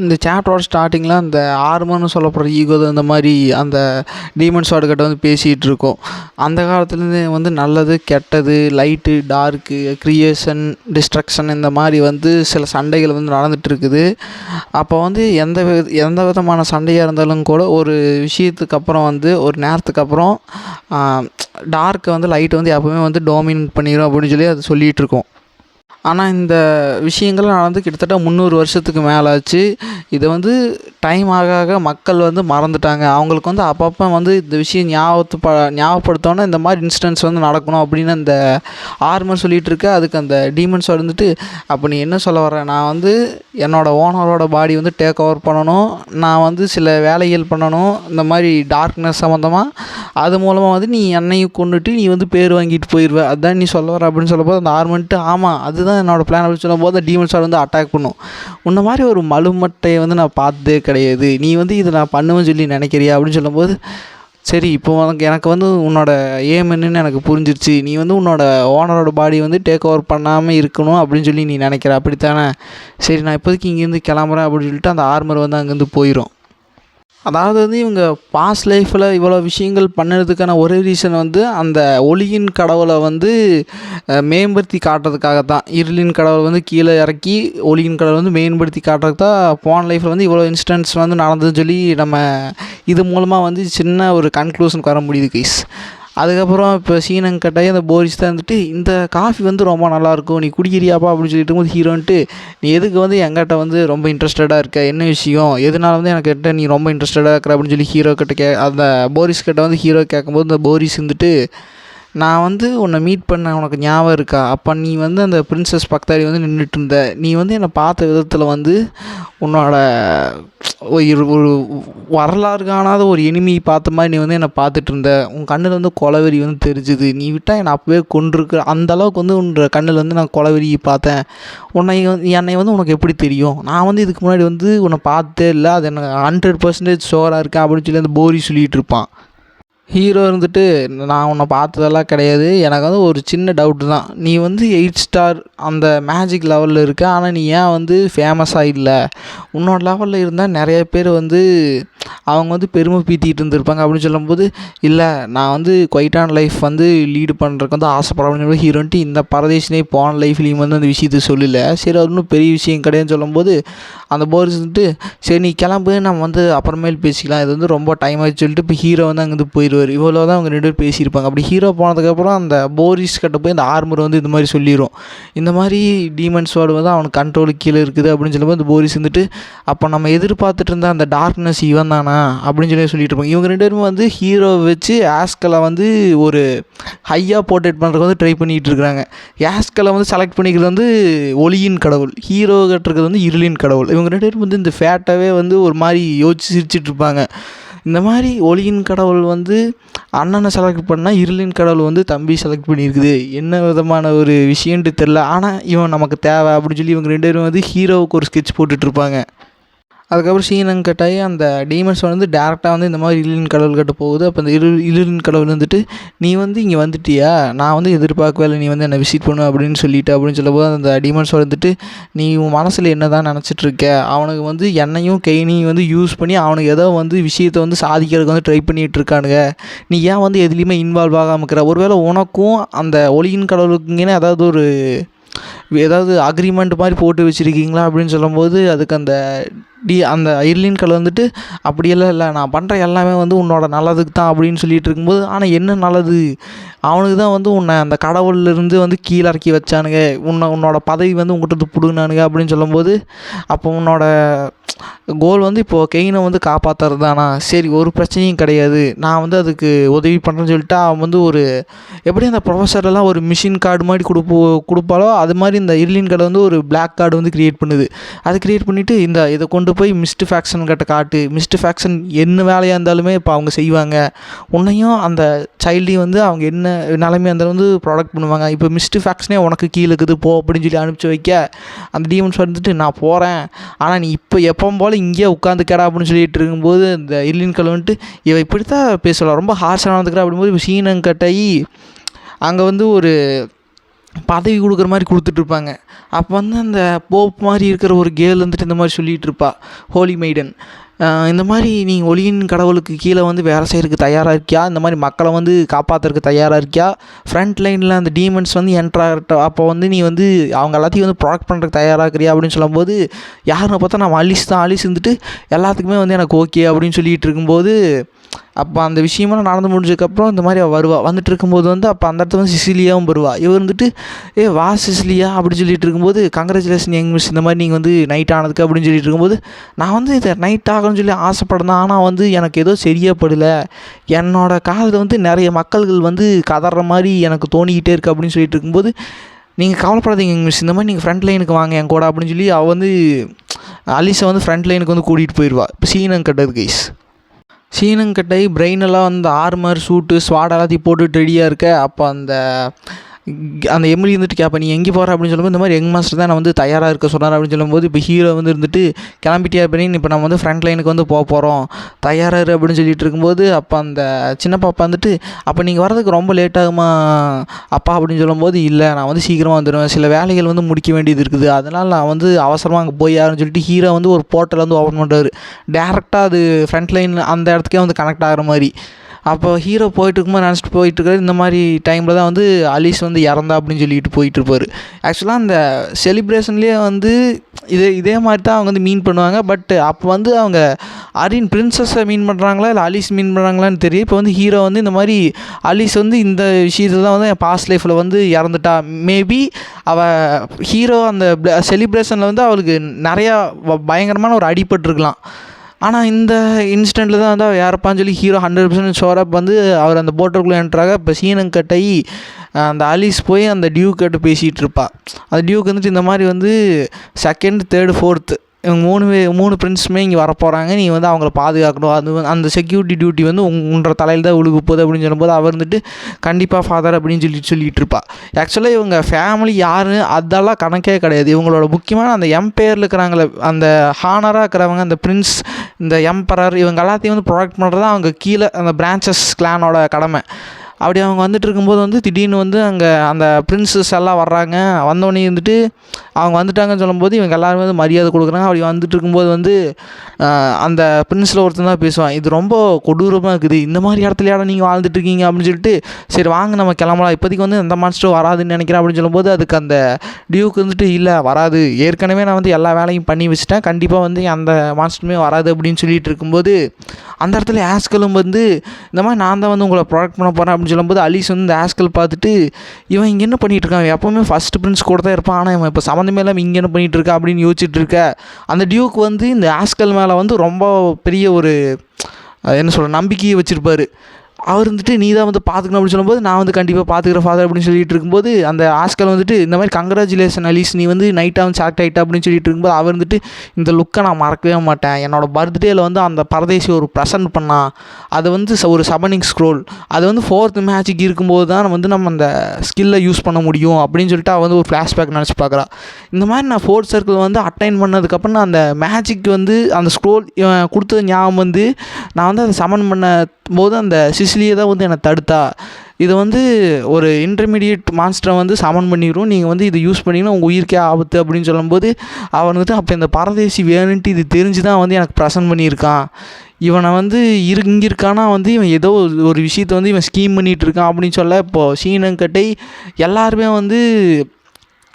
இந்த சாப்டரோட ஸ்டார்டிங்கில் அந்த ஆர்மர்னு சொல்லப்படுற ஈகோ இந்த மாதிரி அந்த டீமன் ஸ்வார்டு கிட்ட வந்து பேசிகிட்டு இருக்கோம். அந்த காலத்துலேருந்து வந்து நல்லது கெட்டது, லைட்டு டார்க்கு, க்ரியேஷன் டிஸ்ட்ரக்ஷன் இந்த மாதிரி வந்து சில சண்டைகள் வந்து நடந்துகிட்ருக்குது. அப்போ வந்து எந்த விதமான சண்டையாக இருந்தாலும் கூட ஒரு விஷயத்துக்கு அப்புறம் வந்து ஒரு நேரத்துக்கு அப்புறம் டார்க்கை வந்து லைட்டு வந்து எப்போவுமே வந்து டோமினேட் பண்ணிடும் அப்படின்னு சொல்லி அது சொல்லிகிட்ருக்கோம். ஆனால் இந்த விஷயங்கள்லாம் நடந்து கிட்டத்தட்ட 300 வருஷத்துக்கு மேலே ஆச்சு. இதை வந்து டைம் ஆக ஆக மக்கள் வந்து மறந்துட்டாங்க. அவங்களுக்கு வந்து அப்பப்போ வந்து இந்த விஷயம் ஞாபகப்படுத்தோன்னே இந்த மாதிரி இன்சிடென்ட்ஸ் வந்து நடக்கணும் அப்படின்னு அந்த ஆர்மர் சொல்லிகிட்டு இருக்க. அதுக்கு அந்த டீமன்ஸ் வந்துட்டு, அப்போ நீ என்ன சொல்ல வர, நான் வந்து என்னோடய ஓனரோட பாடி வந்து டேக் ஓவர் பண்ணணும், நான் வந்து சில வேலைகள் பண்ணணும் இந்த மாதிரி டார்க்னஸ் சம்மந்தமாக, அது மூலமாக வந்து நீ என்னையும் கொண்டுட்டு நீ வந்து பேர் வாங்கிட்டு போயிடுவ, அதுதான் நீ சொல்ல வர அப்படின்னு சொல்லப்போது அந்த ஆர்மன்ட்டு ஆமாம் அதுதான் என்னோடய பிளான் அப்படின்னு சொல்லும்போது டீமன்ஸ் வந்து அட்டாக் பண்ணும். உன்ன மாதிரி ஒரு மலுமட்டையை வந்து நான் பார்த்ததே கிடையாது, நீ வந்து இதை நான் பண்ணுவேன்னு சொல்லி நினைக்கிறியா அப்படின்னு சொல்லும்போது, சரி இப்போ எனக்கு வந்து உன்னோட ஏம் என்னன்னு எனக்கு புரிஞ்சிருச்சு, நீ வந்து உன்னோட ஓனரோட பாடி வந்து டேக் ஓவர் பண்ணாமல் இருக்கணும் அப்படின்னு சொல்லி நீ நினைக்கிற அப்படித்தானே, சரி நான் இப்போதைக்கு இங்கேருந்து கிளம்புறேன் அப்படின்னு சொல்லிட்டு அந்த ஆர்மர் வந்து அங்கேருந்து போயிடும். அதாவது வந்து இவங்க பாஸ்ட் லைஃப்பில் இவ்வளோ விஷயங்கள் பண்ணதுக்கான ஒரே ரீசன் வந்து அந்த ஒளியின் கடவுளை வந்து மேம்படுத்தி காட்டுறதுக்காக தான். இருளின் கடவுளை வந்து கீழே இறக்கி ஒளியின் கடவுளை வந்து மேம்படுத்தி காட்டுறதுக்கு தான் போன லைஃப்பில் வந்து இவ்வளோ இன்சிடென்ட்ஸ் வந்து நடந்ததுன்னு சொல்லி நம்ம இது மூலமாக வந்து சின்ன ஒரு கன்க்ளூஷனுக்கு வர முடியுது கைஸ். அதுக்கப்புறம் இப்போ சீனன் கட்டாயி அந்த போரிஸ் தான் வந்துட்டு, இந்த காஃபி வந்து ரொம்ப நல்லாயிருக்கும், நீ குடிக்கிறியாப்பா அப்படின்னு சொல்லிட்டு போது ஹீரோன்ட்டு, நீ எதுக்கு வந்து எங்கிட்ட வந்து ரொம்ப இன்ட்ரெஸ்டடாக இருக்க, என்ன விஷயம், எதனால வந்து எனக்கு கிட்ட நீ ரொம்ப இன்ட்ரெஸ்டடாக இருக்கிற அப்படின்னு சொல்லி ஹீரோ கிட்ட அந்த போரிஸ் கிட்ட வந்து ஹீரோ கேட்கும்போது இந்த போரிஸ் வந்துட்டு, நான் வந்து உன்னை மீட் பண்ண உனக்கு ஞாபகம் இருக்கா, அப்போ நீ வந்து அந்த பிரின்சஸ் பக்கத்தாடி வந்து நின்றுட்டு இருந்த, நீ வந்து என்னை பார்த்த விதத்தில் வந்து உன்னோட ஒரு வரலாறு காணாத ஒரு எனிமி பார்த்த மாதிரி நீ வந்து என்னை பார்த்துட்டு இருந்த, உன் கண்ணில் வந்து கொலவெறி வந்து தெரிஞ்சுது, நீ விட்டால் என்னை அப்போவே கொண்டிருக்க அந்தளவுக்கு வந்து உன்ற கண்ணில் வந்து நான் கொலவெறி பார்த்தேன், என்னை வந்து உனக்கு எப்படி தெரியும், நான் வந்து இதுக்கு முன்னாடி வந்து உன்னை பார்த்தே இல்லை, அது எனக்கு 100% ஷோராக இருக்கேன் அப்படின்னு சொல்லி அந்த போரி சொல்லிகிட்டு இருப்பான். ஹீரோ இருந்துட்டு, நான் உன்னை பார்த்ததெல்லாம் கிடையாது, எனக்கு வந்து ஒரு சின்ன டவுட்டு தான், நீ வந்து 8 ஸ்டார் அந்த மேஜிக் லெவலில் இருக்க, ஆனால் நீ ஏன் வந்து ஃபேமஸாக இல்லை, உன்னோட லெவலில் இருந்தால் நிறைய பேர் வந்து அவங்க வந்து பெருமை பீத்திக்கிட்டு இருந்திருப்பாங்க அப்படின்னு சொல்லும்போது, இல்லை நான் வந்து குவைட்டான லைஃப் வந்து லீடு பண்ணுறதுக்கு வந்து ஆசைப்படுறேன் ஹீரோன்ட்டு இந்த பரதேசினே போன லைஃப்லேயும் வந்து அந்த விஷயத்தை சொல்லலை, சரி அது ஒன்றும் பெரிய விஷயம் கிடையாதுன்னு சொல்லும்போது அந்த போரிஸ் வந்துட்டு, சரி நீ கிளம்பு நம்ம வந்து அப்புறமேல் பேசிக்கலாம், இது வந்து ரொம்ப டைம் ஆகிடுச்சு சொல்லிட்டு இப்போ ஹீரோ வந்து அங்கேருந்து போயிடுவார். இவ்வளோ தான் அவங்க 2 பேர் பேசியிருப்பாங்க. அப்படி ஹீரோ போனதுக்கப்புறம் அந்த போரிஸ் கிட்ட போய் அந்த ஆர்மர் வந்து இந்த மாதிரி சொல்லிடும், இந்த மாதிரி டீமன் ஸ்வார்டு வந்து அவனுக்கு கண்ட்ரோலுக்கு கீழே இருக்குது அப்படின்னு சொல்லும்போது அந்த போரிஸ் வந்துட்டு, அப்போ நம்ம எதிர்பார்த்துட்டு இருந்த அந்த டார்க்னஸ் இவன் தானா அப்படின்னு சொல்லி சொல்லிட்டு இருப்பாங்க. இவங்க 2 பேரும் வந்து ஹீரோவை வச்சு ஆஸ்கலை வந்து ஒரு ஹையாக போர்ட்ரேட் பண்ணுறதுக்கு வந்து ட்ரை பண்ணிகிட்டு இருக்கிறாங்க. ஆஸ்கலை வந்து செலக்ட் பண்ணிக்கிறது வந்து ஒளியின் கடவுள், ஹீரோ கட்டுறது வந்து இருளின் கடவுள். இவங்க 2 பேரும் வந்து இந்த ஃபேட்டாகவே வந்து ஒரு மாதிரி யோசிச்சு சிரிச்சிட்டு இருப்பாங்க. இந்த மாதிரி ஒளியின் கடவுள் வந்து அண்ணனை செலக்ட் பண்ணால் இருளின் கடவுள் வந்து தம்பி செலக்ட் பண்ணியிருக்குது, என்ன விதமான ஒரு விஷயன்ட்டு தெரில, ஆனால் இவன் நமக்கு தேவை அப்படின்னு சொல்லி இவங்க 2 பேரும் வந்து ஹீரோவுக்கு ஒரு ஸ்கெட்ச் போட்டுட்ருப்பாங்க. அதுக்கப்புறம் சீனன் கட்டாயி அந்த டீமன்ஸ் வந்து டேரெக்டாக வந்து இந்த மாதிரி இருளின் கடவுள் கிட்ட போகுது. அப்போ அந்த இருளின் கடவுள் வந்துட்டு, நீ வந்து இங்கே வந்துட்டியா, நான் வந்து எதிர்பார்க்கவே இல்லை நீ வந்து என்னை விசிட் பண்ணு அப்படின்னு சொல்லிட்டு அப்படின்னு சொல்லும்போது அந்த டீமன்ஸ் வந்துட்டு, நீ உன் மனசில் என்ன தான் நினச்சிட்ருக்க, அவனுக்கு வந்து என்னையும் கெய்னையும் வந்து யூஸ் பண்ணி அவனுக்கு ஏதோ வந்து விஷயத்தை வந்து சாதிக்கிறதுக்கு வந்து ட்ரை பண்ணிகிட்டு இருக்கானுங்க, நீ ஏன் வந்து எதுலேயுமே இன்வால்வ் ஆகாமல் இருக்கிற, ஒருவேளை உனக்கும் அந்த ஒளியின் கடவுளுக்குங்கன்னு ஏதாவது அக்ரிமெண்ட் மாதிரி போட்டு வச்சுருக்கீங்களா அப்படின்னு சொல்லும்போது அதுக்கு அந்த இருளின் கடவுள் வந்துட்டு, அப்படியெல்லாம் இல்லை, நான் பண்ணுற எல்லாமே வந்து உன்னோட நல்லதுக்கு தான் அப்படின்னு சொல்லிட்டு இருக்கும்போது, ஆனால் என்ன நல்லது, அவனுக்கு தான் வந்து உன்னை அந்த கடவுள்லேருந்து வந்து கீழே இறக்கி வச்சானுங்க, உன்னோட பதவி வந்து உங்கள்கிட்ட பிடுங்கினானுங்க அப்படின்னு சொல்லும்போது, அப்போ உன்னோட கோல் வந்து இப்போது கெயினை வந்து காப்பாற்றுறது தானா, சரி ஒரு பிரச்சனையும் கிடையாது, நான் வந்து அதுக்கு உதவி பண்ணுறேன்னு சொல்லிட்டு அவன் வந்து எப்படி அந்த ப்ரொஃபஸர்லாம் ஒரு மிஷின் கார்டு மாதிரி கொடுப்பாலோ அது மாதிரி இந்த இருளின் கடை வந்து ஒரு பிளாக் கார்டு வந்து க்ரியேட் பண்ணுது. அதை க்ரியேட் பண்ணிவிட்டு இதை கொண்டு போய் மிஸ்ட் ஃபேக்ஷன் கிட்ட காட்டு, மிஸ்ட் ஃபேக்ஷன் என்ன வேலையாக இருந்தாலுமே இப்போ அவங்க செய்வாங்க, உன்னையும் அந்த சைல்டையும் வந்து அவங்க என்ன நிலைமையாக இருந்தாலும் வந்து ப்ராடக்ட் பண்ணுவாங்க, இப்போ மிஸ்ட் ஃபேக்ஷனே உனக்கு கீழே இருக்குது போ அப்படின்னு சொல்லி அனுப்பிச்சி வைக்க, அந்த டீமன்ஸ் வந்துட்டு நான் போகிறேன், ஆனால் நீ இப்போ எப்பவும் போல் இங்கேயே உட்காந்துக்கடா அப்படின்னு சொல்லிட்டு இருக்கும்போது இந்த இருளின் கடவுள் வந்துட்டு, இவ இப்படி தான் பேசலாம் ரொம்ப ஹார்ஷாக நடந்துக்கிறா அப்படிங்கும்போது இப்போ சீனன் கட்டாயி அங்கே வந்து ஒரு பதவி கொடுக்குற மாதிரி கொடுத்துட்ருப்பாங்க. அப்போ வந்து அந்த போப் மாதிரி இருக்கிற ஒரு கேர்ள் வந்துட்டு இந்த மாதிரி சொல்லிகிட்டு இருப்பா, ஹோலி மெய்டன். இந்த மாதிரி நீ ஒளியின் கடவுளுக்கு கீழே வந்து வேலை செய்கிறதுக்கு தயாராக இருக்கியா, இந்த மாதிரி மக்களை வந்து காப்பாற்றுறதுக்கு தயாராக இருக்கியா, ஃப்ரண்ட் லைனில் அந்த டீமன்ஸ் வந்து என்ட்ராகட்டும், அப்போ வந்து நீ வந்து அவங்க எல்லாத்தையும் வந்து ப்ரொடக்ட் பண்ணுறதுக்கு தயாராக இருக்கிறியா அப்படின்னு சொல்லும்போது, யாருன்னு பார்த்தா நம்ம அலிஸ் தான். அலிஸ் இருந்துட்டு எல்லாத்துக்குமே வந்து எனக்கு ஓகே அப்படின்னு சொல்லிகிட்டு இருக்கும்போது, அப்போ அந்த விஷயமெல்லாம் நடந்து முடிஞ்சதுக்கப்புறம் இந்த மாதிரி அவள் வருவாள். வந்துட்டு இருக்கும்போது வந்து அப்போ அந்த இடத்துல வந்து சிசிலியாவும் வருவாள். இவர் வந்துட்டு வா சிசிலியா அப்படின்னு சொல்லிட்டு இருக்கும்போது, கங்க்ராச்சுலேஷன் யங் மிஸ், இந்த மாதிரி நீங்கள் வந்து நைட் ஆனதுக்கு அப்படின்னு சொல்லிட்டு இருக்கும்போது, நான் வந்து இதை நைட் ஆகணும்னு சொல்லி ஆசைப்படுறேன், ஆனால் வந்து எனக்கு ஏதோ சரியாக படலை, என்னோடய காதில் வந்து நிறைய மக்கள்கள் வந்து கதற மாதிரி எனக்கு தோணிக்கிட்டே இருக்குது அப்படின்னு சொல்லிட்டு இருக்கும்போது, நீங்கள் கவலைப்படாதீங்க யங் மிஸ், இந்த மாதிரி நீங்கள் ஃப்ரண்ட் லைனுக்கு வாங்க என் கூட அப்படின்னு சொல்லி அவள் வந்து அலிஸை வந்து ஃப்ரண்ட் லைனுக்கு வந்து கூட்டிகிட்டு போயிடுவாள். இப்போ சீனம் கட்டது கைஸ். சீனங்கட்டை பிரெயினெல்லாம் வந்து ஆர்மர் சூட்டு ஸ்வாட் எல்லாத்தையும் போட்டுட்டு ரெடியாக இருக்க. அப்போ அந்த எம்எல்ஏ இருந்துட்டு கேட்பேன், நீ எங்கே போகிற அப்படின்னு சொல்லும்போது, இந்த மாதிரி யங் மாஸ்டர் தான் நான் வந்து தயாராக இருக்க சொன்னார் அப்படின்னு சொல்லும்போது, இப்போ ஹீரோ வந்து இருந்துட்டு கிளம்பிட்டியா அப்படின்னு, இப்போ நம்ம வந்து ஃப்ரண்ட் லைனுக்கு வந்து போகிறோம் தயாராக அப்படின்னு சொல்லிட்டு இருக்கும்போது, அப்போ அந்த சின்ன பாப்பா வந்துட்டு, அப்போ நீங்கள் வரதுக்கு ரொம்ப லேட் ஆகுமா அப்பா அப்படின்னு சொல்லும்போது, இல்லை நான் வந்து சீக்கிரமாக வந்துடுவேன், சில வேலைகள் வந்து முடிக்க வேண்டியது இருக்குது, அதனால் நான் வந்து அவசரமாக அங்கே போய் யாருன்னு சொல்லிட்டு ஹீரோ வந்து ஒரு போர்ட்டல் வந்து ஓப்பன் பண்ணுறாரு. டேரெக்டாக அது ஃப்ரண்ட் லைன் அந்த இடத்துக்கே வந்து கனெக்ட் ஆகிற மாதிரி. அப்போ ஹீரோ போயிட்டு இருக்கும்போது நினச்சிட்டு போயிட்டுருக்காரு. இந்த மாதிரி டைமில் தான் வந்து அலிஸ் வந்து இறந்தா அப்படின்னு சொல்லிட்டு போயிட்டுருப்பார். ஆக்சுவலாக அந்த செலிப்ரேஷன்லேயே வந்து இதே மாதிரி தான் அவங்க வந்து மீன் பண்ணுவாங்க. பட் அப்போ வந்து அவங்க அரின் பிரின்சஸை மீன் பண்ணுறாங்களா இல்லை அலிஸ் மீன் பண்ணுறாங்களான்னு தெரியும். இப்போ வந்து ஹீரோ வந்து இந்த மாதிரி அலிஸ் வந்து இந்த விஷயத்தில் தான் வந்து என் பாஸ்ட் லைஃப்பில் வந்து இறந்துட்டா, மேபி அவள் ஹீரோ அந்த செலிப்ரேஷனில் வந்து அவளுக்கு நிறையா பயங்கரமான ஒரு அடிபட்டுருக்கலாம். ஆனால் இந்த இன்ஸ்டண்ட்டில் தான் வந்து அவர் யாரப்பான்னு சொல்லி ஹீரோ 100% ஷோரப் வந்து அவர் அந்த போட்டருக்குள்ளே என்ட்ராக. இப்போ சீனங்கட்டை அந்த அலிஸ் போய் அந்த டியூக்கிட்ட பேசிகிட்டு இருப்பா. அந்த டியூக் வந்துட்டு இந்த மாதிரி வந்து செகண்ட் தேர்டு ஃபோர்த்து இவங்க மூணு ஃப்ரெண்ட்ஸுமே இங்கே வரப்போகிறாங்க, நீ வந்து அவங்கள பாதுகாக்கணும், அது அந்த செக்யூரிட்டி டியூட்டி வந்து உன்ற தலையில் தான் விழுக போகுது அப்படின்னு சொல்லும்போது, அவர் வந்துட்டு கண்டிப்பாக ஃபாதர் அப்படின்னு சொல்லிட்டு இருப்பா. ஆக்சுவலாக இவங்க ஃபேமிலி யார் அதெல்லாம் கணக்கே கிடையாது. இவங்களோட முக்கியமான அந்த எம்பையரில் இருக்கிறாங்களே, அந்த ஹானராக இருக்கிறவங்க, அந்த பிரின்ஸ், இந்த எம்பரர், இவங்க எல்லாத்தையும் வந்து ப்ரொடெக்ட் பண்ணுறது தான் அவங்க கீழே அந்த பிரான்ச்சஸ் கிளானோட கடமை. அப்படி அவங்க வந்துட்டு இருக்கும்போது வந்து திடீர்னு வந்து அங்கே அந்த பிரின்ஸஸ் எல்லாம் வர்றாங்க. வந்தோடனே வந்துட்டு அவங்க வந்துட்டாங்கன்னு சொல்லும்போது இவங்க எல்லாருமே வந்து மரியாதை கொடுக்குறாங்க. அப்படி வந்துட்டு இருக்கும்போது வந்து அந்த பிரின்ஸில் ஒருத்தன் தான் பேசுவான், இது ரொம்ப கொடூரமாக இருக்குது, இந்த மாதிரி இடத்துலையாட நீங்கள் வாழ்ந்துட்டுருக்கீங்க அப்படின்னு சொல்லிட்டு, சரி வாங்க நம்ம கிளம்பலாம், இப்போதைக்கு வந்து எந்த மான்ஸ்டரும் வராதுன்னு நினைக்கிறேன் அப்படின்னு சொல்லும்போது, அதுக்கு அந்த டியூக்கு வந்துட்டு இல்லை வராது, ஏற்கனவே நான் வந்து எல்லா வேலையும் பண்ணி வச்சுட்டேன், கண்டிப்பாக வந்து அந்த மான்ஸ்டருமே வராது அப்படின்னு சொல்லிட்டு இருக்கும்போது, அந்த இடத்துல ஆஸ்கலும் வந்து இந்த மாதிரி நான் தான் வந்து உங்களை ப்ரொடெக்ட் பண்ண போகிறேன் அப்படின்னு சொல்லும்போது, அலிஸ் வந்து இந்த ஆஸ்கல் பார்த்துட்டு, இவன் இங்கே என்ன பண்ணிகிட்டு இருக்கான், எப்போவுமே ஃபஸ்ட்டு பிரின்ஸ் கூட தான் இருப்பான், ஆனால் இவன் இப்போ சம்மந்தமே இல்லாமல் இங்கே என்ன பண்ணிகிட்டு இருக்கா அப்படின்னு யோசிச்சுட்டு இருக்க. அந்த டியூக் வந்து இந்த ஆஸ்கல் மேலே வந்து ரொம்ப பெரிய ஒரு என்ன சொல்கிற நம்பிக்கையை வச்சுருப்பார். அவர் வந்துட்டு நீ தான் வந்து பார்த்துக்கணும் அப்படின்னு சொல்லும்போது, நான் வந்து கண்டிப்பாக பார்த்துக்கிறேன் ஃபாதர் அப்படின்னு சொல்லிட்டு இருக்கும்போது, அந்த ஆஸ்கல் வந்துட்டு இந்த மாதிரி கங்க்ராச்சுலேஷன் அலிஸ், நீ வந்து நைட்டாக வந்து செலக்ட் ஆகிட்டா அப்படின்னு சொல்லிட்டு இருக்கும்போது, அவர் வந்துட்டு இந்த லுக்கை நான் மறக்கவே மாட்டேன், என்னோடய பர்த்டேயில் வந்து அந்த பரதேசி ஒரு ப்ரெசென்ட் பண்ணான், அது வந்து ஒரு சமனிங் ஸ்க்ரோல், அது வந்து 4th மேஜிக் இருக்கும்போது தான் வந்து நம்ம அந்த ஸ்கில்லை யூஸ் பண்ண முடியும் அப்படின்னு சொல்லிட்டு அவள் வந்து ஒரு ஃப்ளாஷ்பேக் நினச்சி பார்க்குறா. இந்த மாதிரி நான் 4th சர்க்கிள் வந்து அட்டைன் பண்ணதுக்கப்புறம் நான் அந்த மேஜிக் வந்து அந்த ஸ்க்ரோல் கொடுத்தது ஞாபகம் வந்து நான் வந்து அதை சமன் பண்ண போது அந்த சிசிலியை தான் வந்து என்னை தடுத்தா, இது வந்து ஒரு இன்டர்மீடியட் மான்ஸ்டரை வந்து சமன் பண்ணிடும், நீங்கள் வந்து இதை யூஸ் பண்ணிங்கன்னா உங்கள் உயிருக்கே ஆபத்து அப்படின்னு சொல்லும்போது, அவன் வந்துட்டு அப்போ இந்த பரதேசி வேணுன்ட்டு இது தெரிஞ்சு தான் வந்து எனக்கு ப்ரெசன்ட் பண்ணியிருக்கான், இவனை வந்து இங்கே இருக்கானா வந்து இவன் ஏதோ ஒரு விஷயத்தை வந்து இவன் ஸ்கீம் பண்ணிகிட்டு இருக்கான் அப்படின்னு சொல்ல. இப்போது சீனங்கட்டை எல்லாருமே வந்து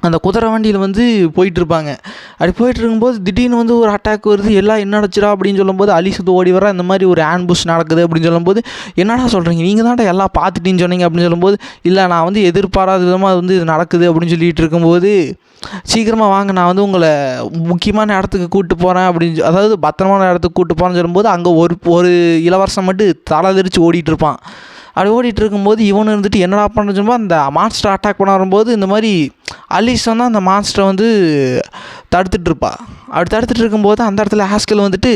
அந்த குதிரை வண்டியில் வந்து போயிட்டுருப்பாங்க. அப்படி போயிட்டுருக்கும்போது திடீர்னு வந்து ஒரு அட்டாக் வருது, எல்லாம் என்ன நடச்சுடா அப்படின்னு சொல்லும்போது அலிஸ் வந்து ஓடி வர, இந்த மாதிரி ஒரு ஆம்புஷ் நடக்குது அப்படின்னு சொல்லும்போது, என்னடா சொல்கிறீங்க, நீங்கள் தான்டா எல்லாம் பார்த்துட்டின்னு சொன்னீங்க அப்படின்னு சொல்லும்போது, இல்லை நான் வந்து எதிர்பாராத விதமாக வந்து இது நடக்குது அப்படின்னு சொல்லிட்டு இருக்கும்போது, சீக்கிரமாக வாங்க நான் வந்து உங்களை முக்கியமான இடத்துக்கு கூப்பிட்டு போகிறேன் அப்படின்னு, அதாவது பத்திரமான இடத்துக்கு கூப்பிட்டு போகிறேன்னு சொல்லும்போது, அங்கே ஒரு இளவரசன் மட்டும் தலை தெரிச்சு ஓடிட்டுருப்பான். அப்படி ஓடிட்டு இருக்கும்போது இவனு இருந்துட்டு என்னடா பண்ண சொல்லும்போது, அந்த மான்ஸ்டர் அட்டாக் பண்ண வரும்போது இந்த மாதிரி அலிஸ் வந்து அந்த மான்ஸ்டரை வந்து தடுத்துட்ருப்பா. அப்படி தடுத்துட்டு இருக்கும்போது அந்த இடத்துல ஆஸ்கல் வந்துட்டு,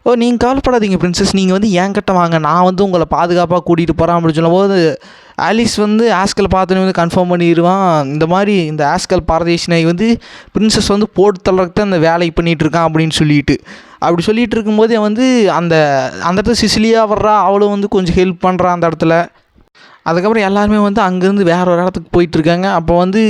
ஓ நீங்கள் கவலைப்படாதீங்க பிரின்சஸ், நீங்கள் வந்து என்கிட்ட வாங்க, நான் வந்து உங்களை பாதுகாப்பாக கூட்டிகிட்டு போகிறேன் அப்படின்னு சொல்லும்போது, ஆலிஸ் வந்து ஆஸ்கல் பார்த்தோன்னே வந்து கன்ஃபார்ம் பண்ணிடுவான், இந்த மாதிரி இந்த ஆஸ்கல் பாரதேசினை வந்து பிரின்சஸ் வந்து போட்டு தள்ளுறதுக்கு அந்த வேலை பண்ணிகிட்ருக்கான் அப்படின்னு சொல்லிட்டு. அப்படி சொல்லிகிட்டு இருக்கும்போது வந்து அந்த இடத்துல சிசிலியா வர்றா, அவளும் வந்து கொஞ்சம் ஹெல்ப் பண்ணுறான் அந்த இடத்துல. அதுக்கப்புறம் எல்லாருமே வந்து அங்கேருந்து வேற ஒரு இடத்துக்கு போயிட்டுருக்காங்க. அப்போ வந்து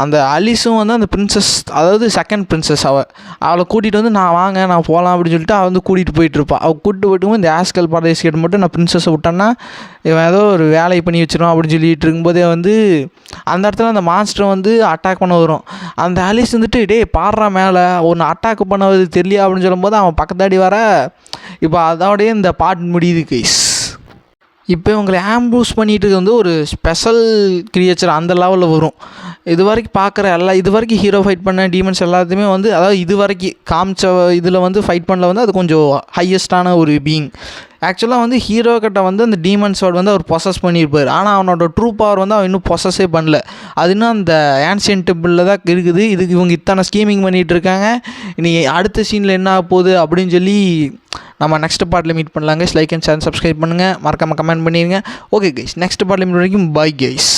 அந்த அலிஸும் வந்து அந்த பிரின்சஸ், அதாவது செகண்ட் பிரின்சஸ் அவளை கூட்டிகிட்டு வந்து நான் போகலாம் அப்படின்னு சொல்லிட்டு அவள் வந்து கூட்டிகிட்டு போயிட்டுருப்பாள். அவள் கூப்பிட்டு போய்ட்டு இந்த ஆஸ்கல் பரதேசிக்கிட்ட மட்டும் நான் பிரின்சஸை விட்டேன்னா இவன் ஏதோ ஒரு வேலையை பண்ணி வச்சிருவான் அப்படின்னு சொல்லிட்டு இருக்கும்போதே வந்து அந்த இடத்துல அந்த மான்ஸ்டர் வந்து அட்டாக் பண்ண வரும். அந்த அலிஸ் வந்துட்டு டேய் பாடுறா மேலே ஒன்று அட்டாக் பண்ணது தெரியலையா அப்படின்னு சொல்லும்போது அவன் பக்கத்தாடி வர. இப்போ அதோடய இந்த பாட்டு முடியுது கைஸ். இப்போ இவங்களை ஆம்பூஸ் பண்ணிட்டு வந்து ஒரு ஸ்பெஷல் கிரியேச்சர் அந்த லெவலில் வரும். இது வரைக்கும் பார்க்குற இது வரைக்கும் ஹீரோ ஃபைட் பண்ண டீமன்ஸ் எல்லாத்தையுமே வந்து, அதாவது இது வரைக்கும் காமிச்ச இதில் வந்து ஃபைட் பண்ணல வந்து அது கொஞ்சம் ஹையஸ்டான ஒரு பீயிங். ஆக்சுவலாக வந்து ஹீரோ கிட்ட வந்து அந்த டீமன்ஸோட வந்து அவர் பொசஸ் பண்ணியிருப்பார். ஆனால் அவனோட ட்ரூ பவர் வந்து அவன் இன்னும் பொசஸே பண்ணல. அது இன்னும் அந்த ஆன்சியன்ட் டெம்பிளில் தான் இருக்குது. இதுக்கு இவங்க இத்தனை ஸ்கீமிங் பண்ணிகிட்டு இருக்காங்க. இனி அடுத்த சீனில் என்ன ஆக போகுது அப்படின்னு சொல்லி நம்ம நெக்ஸ்ட் பார்ட்டில் மீட் பண்ணலாம் guys. Like and share subscribe பண்ணுங்கள், மறக்காமல் கமெண்ட் பண்ணிடுங்க. ஓகே கைஸ், நெக்ஸ்ட் பார்ட்டில் மீட் வரைக்கும் பாய் கைஸ்.